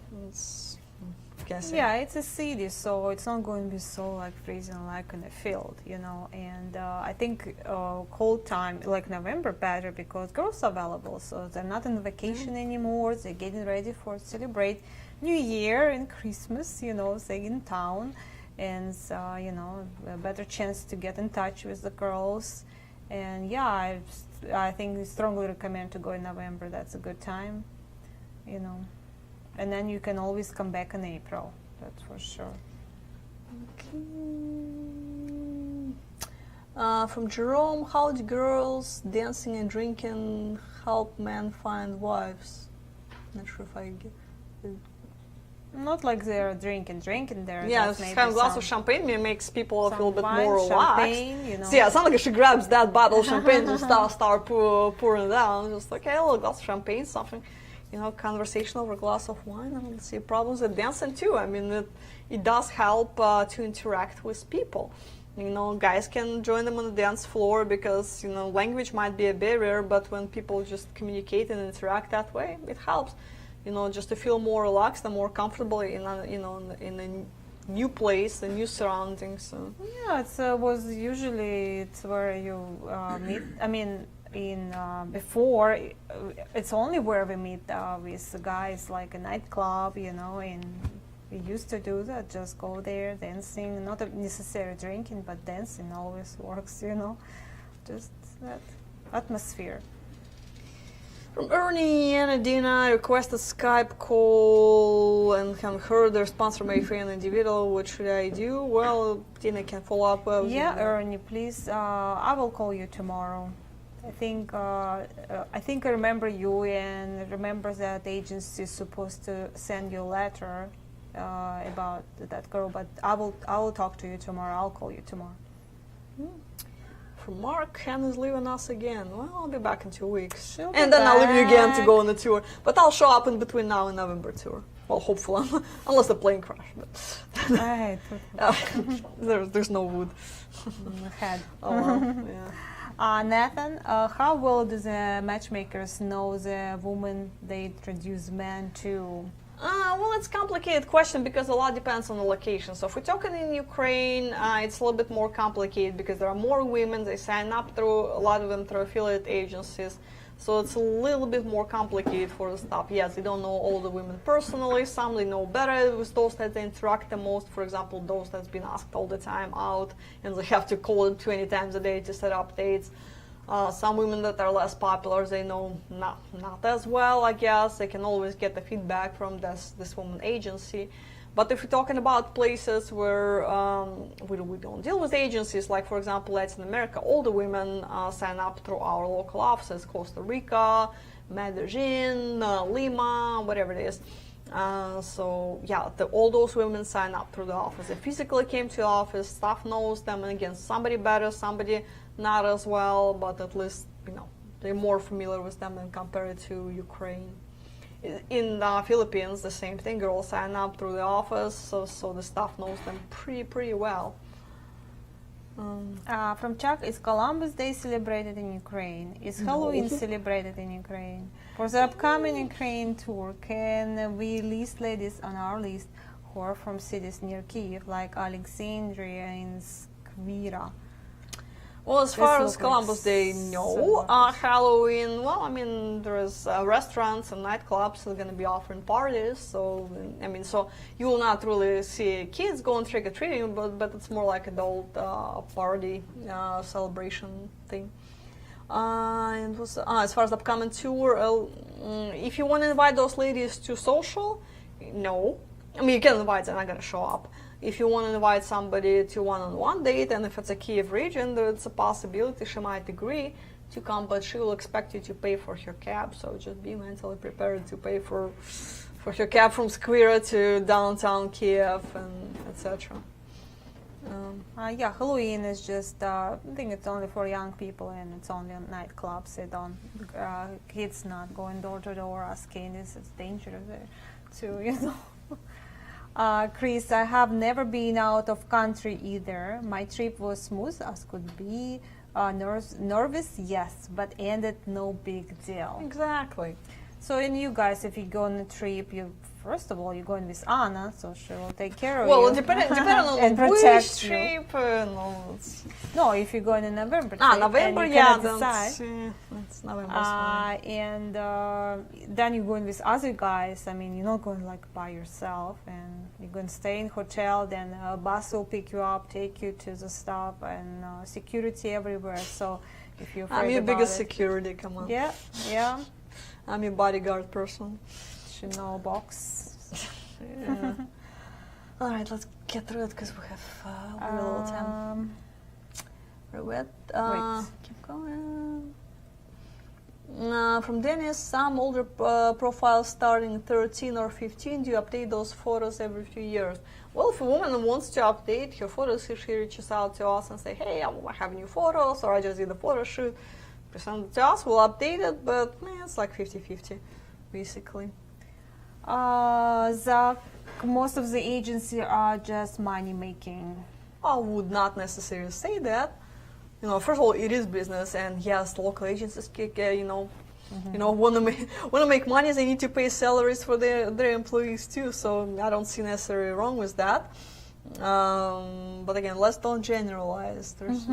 Yeah, it's a city, so it's not going to be so like freezing like in the field, you know. And I think cold time, like November, better because girls are available, so they're not on vacation anymore. They're getting ready for celebrate New Year and Christmas, you know. They're in town, and you know, a better chance to get in touch with the girls. And yeah, I think I strongly recommend to go in November. That's a good time, you know, and then you can always come back in April. That's for sure. From Jerome, how do girls dancing and drinking help men find wives? Not sure if I get it. Not like they're drinking there. Yeah, just just maybe have a glass some- of champagne makes people some feel a bit wine, more relaxed. champagne, you know. So yeah, it's not like she grabs that bottle of champagne and start pouring it down. Just like, hey, a little glass of champagne, something, conversation over a glass of wine. I don't see problems with dancing too. I mean, it does help to interact with people. Guys can join them on the dance floor because, language might be a barrier, but when people just communicate and interact that way, it helps. Just to feel more relaxed and more comfortable in a new place, and new surroundings. So. Yeah, it's where you meet. I mean, before it's only where we meet with guys, like a nightclub, and we used to do that. Just go there, dancing, not necessarily drinking, but dancing always works. Just that atmosphere. From Ernie and Adina, requested Skype call and have heard the response from a friend individual. What should I do? Well, Dina can follow up. Yeah, Ernie, please. I will call you tomorrow. I think I remember you, and remember that agency is supposed to send you a letter about that girl. But I will talk to you tomorrow. I'll call you tomorrow. From Mark, Hannah's leaving us again. Well, I'll be back in 2 weeks. She'll And be then I'll leave you again to back. go on the tour. But I'll show up in between now and November tour. Well, hopefully, unless the plane crash. But Right. there's no wood. Head. Oh, well, yeah. Nathan, how well do the matchmakers know the woman they introduce men to? Well, it's a complicated question because a lot depends on the location. So if we're talking in Ukraine, it's a little bit more complicated because there are more women. They sign up a lot of them through affiliate agencies. So it's a little bit more complicated for the staff. Yes, they don't know all the women personally. Some they know better with those that they interact the most. For example, those that's been asked all the time out and they have to call them 20 times a day to set up dates. Some women that are less popular, they know not as well, I guess. They can always get the feedback from this woman agency. But if we're talking about places where we don't deal with agencies, like for example Latin America, all the women sign up through our local offices, Costa Rica, Medellin, Lima, whatever it is. So yeah, all those women sign up through the office. They physically came to the office, staff knows them, and again, somebody better, somebody not as well, but at least they're more familiar with them than compared to Ukraine. In the Philippines, the same thing. Girls sign up through the office, so the staff knows them pretty well. From Chuck, is Columbus Day celebrated in Ukraine? Is Halloween celebrated in Ukraine? For the upcoming Ukraine tour, can we list ladies on our list who are from cities near Kyiv, like Alexandria and Skvira? Well, as far as looks Columbus Day, no. Halloween, well, I mean, there's restaurants and nightclubs that are going to be offering parties. So, I mean, so you will not really see kids going trick-or-treating, but it's more like adult party celebration thing. And as far as the upcoming tour, if you want to invite those ladies to social, no. I mean, you can invite, they're not going to show up. If you want to invite somebody to one-on-one date, and if it's a Kyiv region, there's a possibility she might agree to come, but she will expect you to pay for her cab. So just be mentally prepared to pay for her cab from Skvira to downtown Kyiv and etc. Yeah, Halloween is just, I think it's only for young people and it's only on nightclubs. They don't, kids not going door to door asking, it's dangerous there too, Chris, I have never been out of country either. My trip was smooth as could be. Nervous, yes, but ended no big deal. Exactly. So, and you guys, if you go on a trip, first of all, you're going with Anna, so she will take care of you. Well, depending on and which protect you. trip. No, if you go in November. November, and you yeah, cannot decide. that's November. Fine. And then you're going with other guys. I mean, you're not going like by yourself, and you're going to stay in hotel. Then a bus will pick you up, take you to the stop, and security everywhere. So if you're afraid I'm your about biggest it, security. Come on. Yeah. I'm your bodyguard person. Chanel box. Yeah. All right, let's get through it because we have very little time. Wait. Keep going. From Dennis, some older profiles starting 13 or 15, do you update those photos every few years? Well, if a woman wants to update her photos, she reaches out to us and say, hey, I have new photos, or I just did a photo shoot, present it to us, we'll update it, but it's like 50-50, basically. Zach, most of the agencies are just money making. I would not necessarily say that. First of all, it is business, and yes, local agencies, want to make money. They need to pay salaries for their employees too. So I don't see necessarily wrong with that. But again, let's don't generalize. There's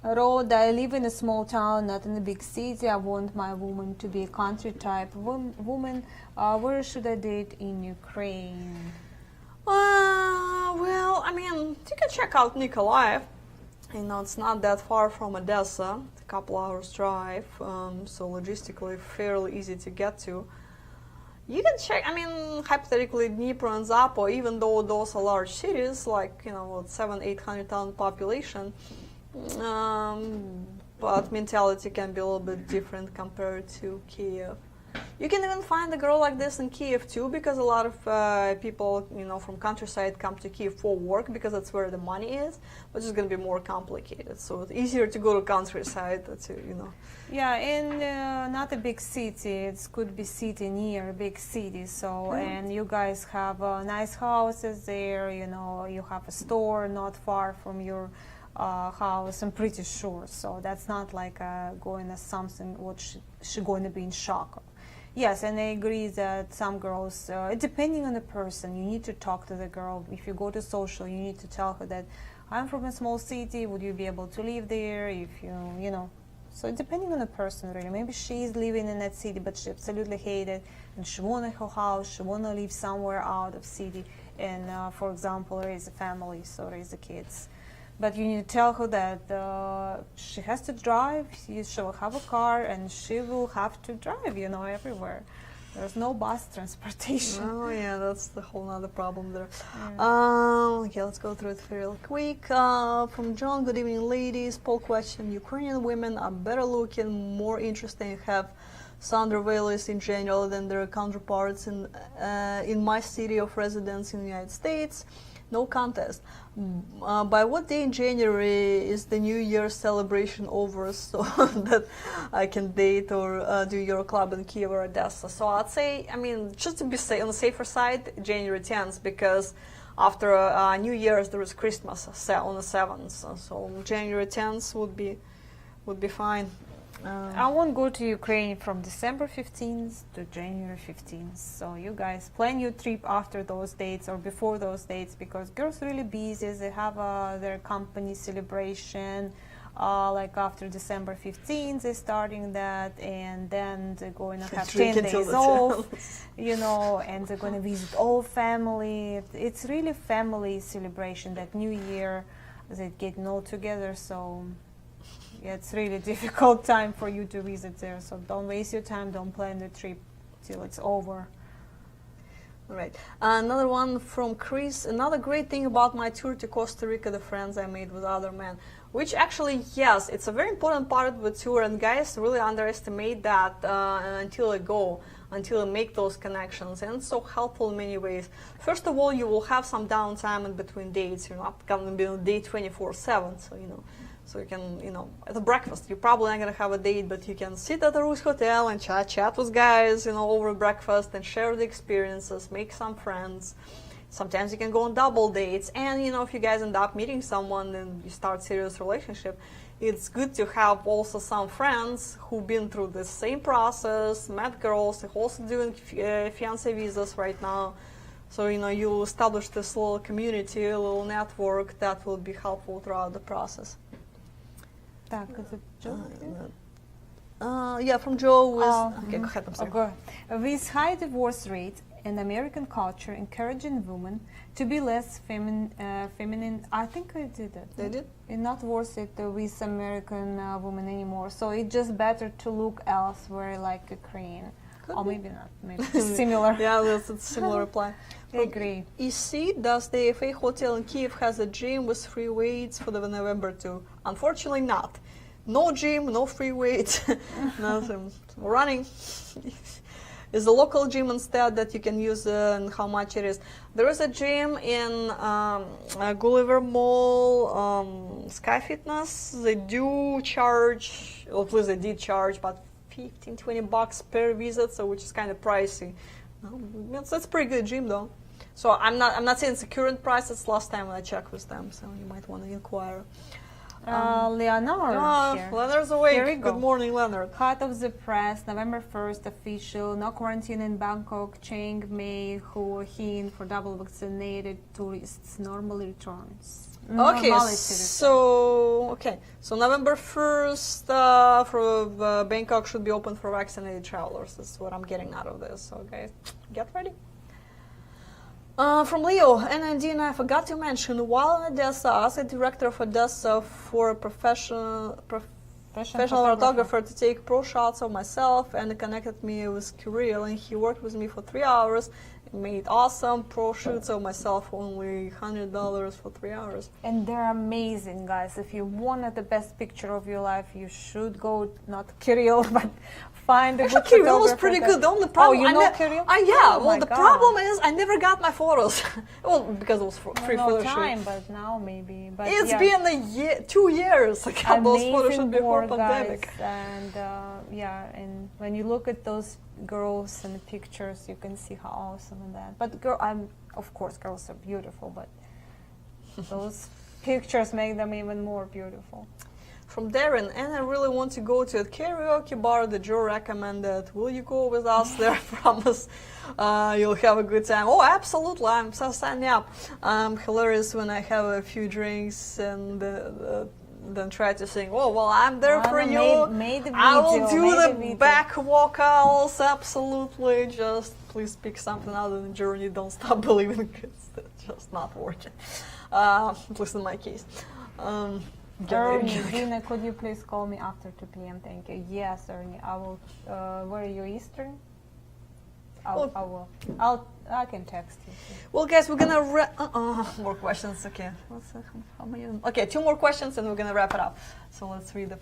Rod, I live in a small town, not in a big city. I want my woman to be a country type woman. Where should I date in Ukraine? Well, I mean, you can check out Nikolaev. It's not that far from Odessa. It's a couple hours drive, so logistically fairly easy to get to. You can check, hypothetically, Dnipro and Zapo, even though those are large cities, like, 700,000-800,000 population, but mentality can be a little bit different compared to Kyiv. You can even find a girl like this in Kyiv too, because a lot of people, from countryside come to Kyiv for work because that's where the money is, but it's going to be more complicated. So it's easier to go to countryside, Yeah, and not a big city. It could be city near a big city. So, and you guys have nice houses there. You have a store not far from your house. I'm pretty sure. So that's not like going as something what she going to be in shock of. Yes, and I agree that some girls, depending on the person, you need to talk to the girl. If you go to social, you need to tell her that I'm from a small city. Would you be able to live there? If you. So depending on the person, really. Maybe she's living in that city, but she absolutely hates it, and she wants her house. She wants to live somewhere out of city, and for example, raise a family, so raise the kids. But you need to tell her that she has to drive, she will have a car, and she will have to drive, everywhere. There's no bus transportation. Oh, yeah, that's the whole other problem there. Yeah. Okay, let's go through it real quick. From John, good evening, ladies. Poll question, Ukrainian women are better looking, more interesting, have sounder values in general than their counterparts in my city of residence in the United States. No contest. By what day in January is the New Year celebration over so that I can date or do your club in Kyiv or Odessa? So I'd say, just to be on the safer side, January 10th, because after New Year's there is Christmas on the 7th. So January 10th would be fine. I won't go to Ukraine from December 15th to January 15th. So you guys plan your trip after those dates or before those dates, because girls are really busy. They have their company celebration, like after December 15th, they're starting that, and then they're going to have 10 days off, and they're going to visit all family. It's really family celebration, that New Year, they getting all together. So yeah, it's really difficult time for you to visit there, so don't waste your time, don't plan the trip till it's over. All right. Another one from Chris. Another great thing about my tour to Costa Rica, the friends I made with other men. Which actually, yes, it's a very important part of the tour, and guys really underestimate that until they make those connections, and it's so helpful in many ways. First of all, you will have some downtime in between dates. You're not going to be on date 24/7, so So you can, at the breakfast, you're probably not going to have a date, but you can sit at the Rus Hotel and chat with guys, over breakfast and share the experiences, make some friends. Sometimes you can go on double dates. And, if you guys end up meeting someone and you start serious relationship, it's good to have also some friends who've been through the same process, met girls, they're also doing fiancé visas right now. So, you establish this little community, a little network that will be helpful throughout the process. Yeah, from Joe. Okay, go ahead. I'm sorry. Okay. With high divorce rate and American culture encouraging women to be less feminine, I think I did it. They did? It's not worth it with American women anymore. So it's just better to look elsewhere, like Ukraine. Or maybe not. Maybe similar. Yeah, that's a similar reply. I agree. EC, does the AFA hotel in Kyiv has a gym with free weights for the November too? Unfortunately not. No gym, no free weights, nothing. Running is a local gym instead that you can use and how much it is. There is a gym in Gulliver Mall, Sky Fitness. They do charge, or at least they did charge about $15-20 per visit, so which is kind of pricey. That's a pretty good gym though. So I'm not saying it's the current price. It's last time when I checked with them, so you might want to inquire. Leonard here. Leonard's awake. Here we go. Good morning, Leonard. Hot of the press, November 1st, official. No quarantine in Bangkok. Chiang Mai, Hua Hin for double vaccinated tourists. Normally returns. Okay, Normality so November 1st for Bangkok should be open for vaccinated travelers. That's what I'm getting out of this. Okay, get ready. From Leo, and Dina, I forgot to mention, while in Odessa, I asked the director of Odessa for a professional photographer to take pro shots of myself, and he connected me with Kirill, and he worked with me for 3 hours, made awesome pro shoots of myself, only $100 for 3 hours. And they're amazing, guys. If you wanted the best picture of your life, you should go, not Kirill, but find a good Actually, Kirill was photographer pretty that- good. The only problem, you know Kirill? Yeah, Oh well, my the God. problem is I never got my photos. Well, because it was free no photo time, shoot. but now maybe. But It's yeah. been a year, 2 years. I got those photos Amazing before work, pandemic. guys. And and when you look at those girls and the pictures, you can see how awesome and that. But of course, girls are beautiful, but those pictures make them even more beautiful. From Darren, and I really want to go to a karaoke bar that Joe recommended. Will you go with us there? I promise you'll have a good time. Oh, absolutely. I'm so signing up. Hilarious when I have a few drinks and then try to sing, oh, well, I'm there for you. Made the video, I will do made the video. back vocals. Absolutely. Just please pick something other than Journey. Don't stop believing. It's just not working. At least in my case. Ernie, Dina, could you please call me after 2 p.m.? Thank you. Yes, Ernie, I will. Where are you, Eastern? I will. I can text you. Well, guys, we're gonna more questions. Okay, how many? Okay, 2 more questions, and we're gonna wrap it up. So let's read the.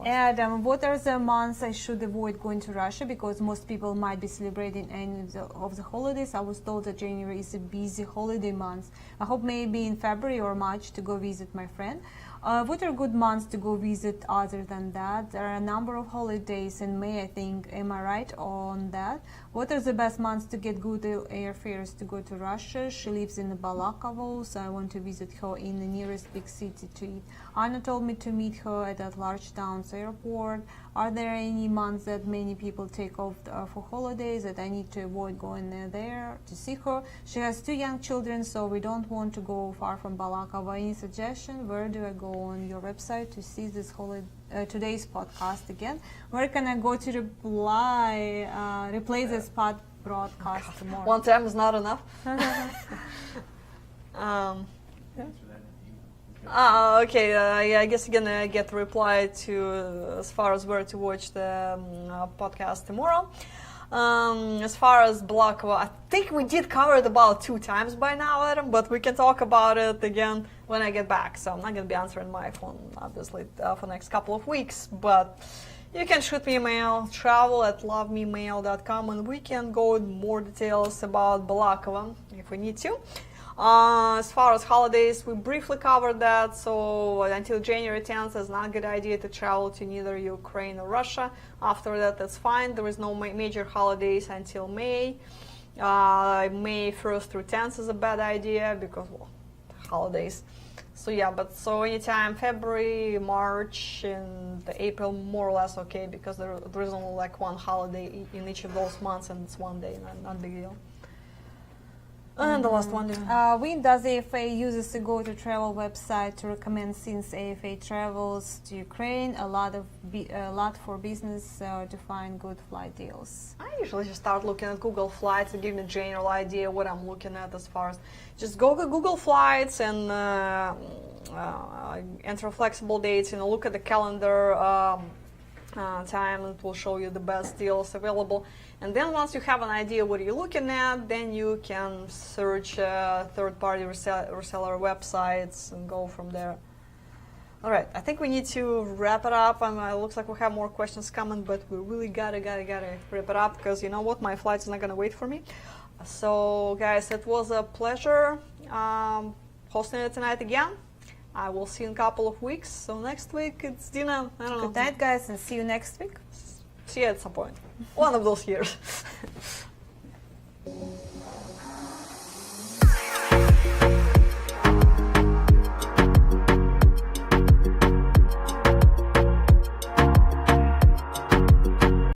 Adam, what are the months I should avoid going to Russia because most people might be celebrating any of the holidays? I was told that January is a busy holiday month. I hope maybe in February or March to go visit my friend. What are good months to go visit other than that? There are a number of holidays in May, I think. Am I right on that? What are the best months to get good airfares to go to Russia? She lives in Balakova, so I want to visit her in the nearest big city to eat. Anna told me to meet her at that large town's airport. Are there any months that many people take off for holidays that I need to avoid going there to see her? She has 2 young children, so we don't want to go far from Balakova. Any suggestion? Where do I go on your website to see this today's podcast again? Where can I go to replay this broadcast tomorrow? One time is not enough. Okay. I guess you're gonna get a reply to as far as where to watch the podcast tomorrow. As far as Balakova, I think we did cover it about 2 times by now, Adam, but we can talk about it again when I get back. So I'm not gonna be answering my phone, obviously, for the next couple of weeks, but you can shoot me a mail, travel@lovememail.com, and we can go in more details about Balakova if we need to. As far as holidays, we briefly covered that, so until January 10th, it's not a good idea to travel to neither Ukraine or Russia. After that, that's fine. There is no major holidays until May. May 1st through 10th is a bad idea because, well, holidays. So yeah, so anytime February, March, and April, more or less okay, because there is only like 1 holiday in each of those months, and it's 1 day, not a big deal. And the last one. When does AFA uses the Go to Travel website to recommend, since AFA travels to Ukraine a lot for business to find good flight deals? I usually just start looking at Google Flights and give me a general idea what I'm looking at as far as just go to Google Flights and enter flexible dates, look at the calendar. time. It will show you the best deals available. And then once you have an idea what you're looking at, then you can search third-party reseller websites and go from there. All right, I think we need to wrap it up. It looks like we have more questions coming, but we really gotta wrap it up because you know what, my flight's not gonna wait for me. So guys, it was a pleasure hosting it tonight again. I will see you in a couple of weeks. So next week it's Dina. I don't know. Good night, guys, and see you next week. See you at some point. One of those years.